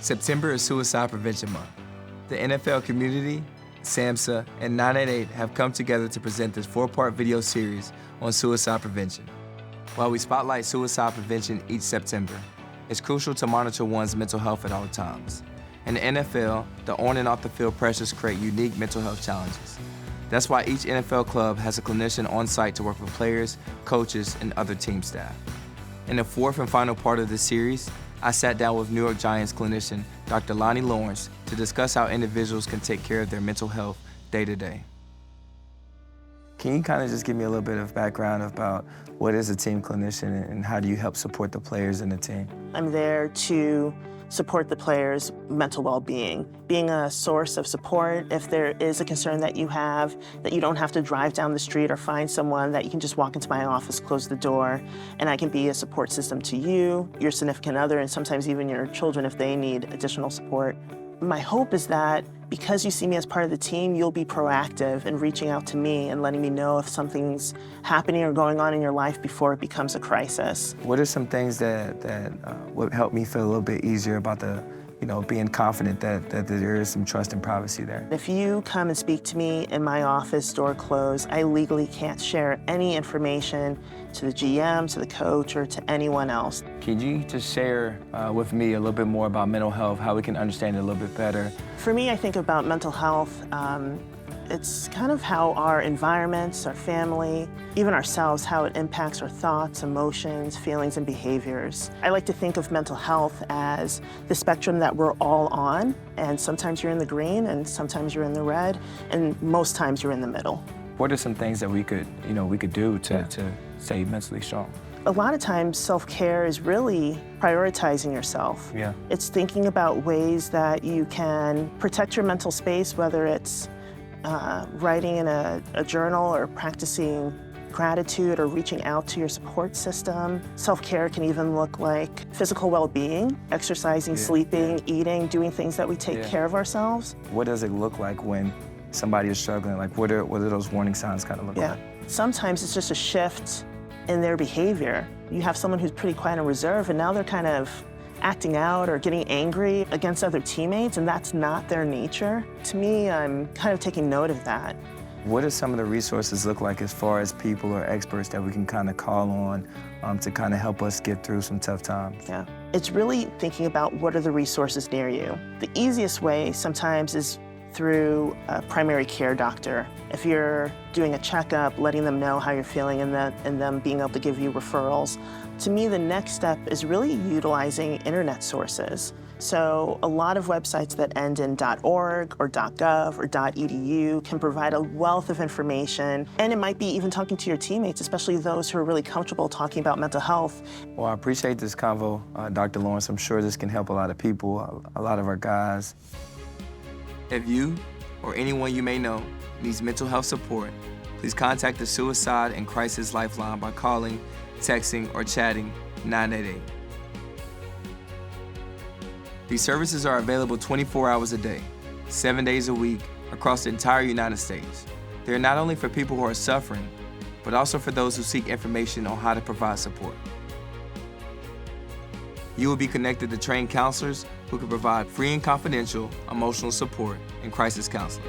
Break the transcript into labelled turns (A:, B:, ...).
A: September is Suicide Prevention Month. The NFL community, SAMHSA, and 988 have come together to present this 4-part video series on suicide prevention. While we spotlight suicide prevention each September, it's crucial to monitor one's mental health at all times. In the NFL, the on and off the field pressures create unique mental health challenges. That's why each NFL club has a clinician on site to work with players, coaches, and other team staff. In the 4th and final part of this series, I sat down with New York Giants clinician Dr. Lonnie Lawrence to discuss how individuals can take care of their mental health day to day. Can you kind of just give me a little bit of background about what is a team clinician and how do you help support the players in the team?
B: I'm there to support the players' mental well-being, being a source of support if there is a concern that you have, that you don't have to drive down the street or find someone, that you can just walk into my office, close the door, and I can be a support system to you, your significant other, and sometimes even your children if they need additional support. My hope is that because you see me as part of the team, you'll be proactive in reaching out to me and letting me know if something's happening or going on in your life before it becomes a crisis.
A: What are some things that would help me feel a little bit easier about being confident that there is some trust and privacy there?
B: If you come and speak to me in my office, door closed, I legally can't share any information to the GM, to the coach, or to anyone else.
A: Could you just share with me a little bit more about mental health, how we can understand it a little bit better?
B: For me, I think about mental health, it's kind of how our environments, our family, even ourselves, how it impacts our thoughts, emotions, feelings, and behaviors. I like to think of mental health as the spectrum that we're all on, and sometimes you're in the green, and sometimes you're in the red, and most times you're in the middle.
A: What are some things that we could do to stay mentally strong?
B: A lot of times, self-care is really prioritizing yourself.
A: Yeah.
B: It's thinking about ways that you can protect your mental space, whether it's writing in a journal or practicing gratitude or reaching out to your support system. Self-care can even look like physical well-being, exercising, sleeping, eating, doing things that we take care of ourselves.
A: What does it look like when somebody is struggling? Like, what are those warning signs kind of look like?
B: Sometimes it's just a shift in their behavior. You have someone who's pretty quiet and reserved, and now they're kind of acting out or getting angry against other teammates, and that's not their nature. To me, I'm kind of taking note of that.
A: What do some of the resources look like as far as people or experts that we can kind of call on to kind of help us get through some tough times?
B: Yeah, it's really thinking about what are the resources near you. The easiest way sometimes is through a primary care doctor. If you're doing a checkup, letting them know how you're feeling and them being able to give you referrals. To me, the next step is really utilizing internet sources. So a lot of websites that end in .org or .gov or .edu can provide a wealth of information, and it might be even talking to your teammates, especially those who are really comfortable talking about mental health.
A: Well, I appreciate this convo, Dr. Lawrence. I'm sure this can help a lot of people, a lot of our guys. If you or anyone you may know needs mental health support, please contact the Suicide and Crisis Lifeline by calling, texting, or chatting 988. These services are available 24 hours a day, 7 days a week, across the entire United States. They are not only for people who are suffering, but also for those who seek information on how to provide support. You will be connected to trained counselors who can provide free and confidential emotional support and crisis counseling.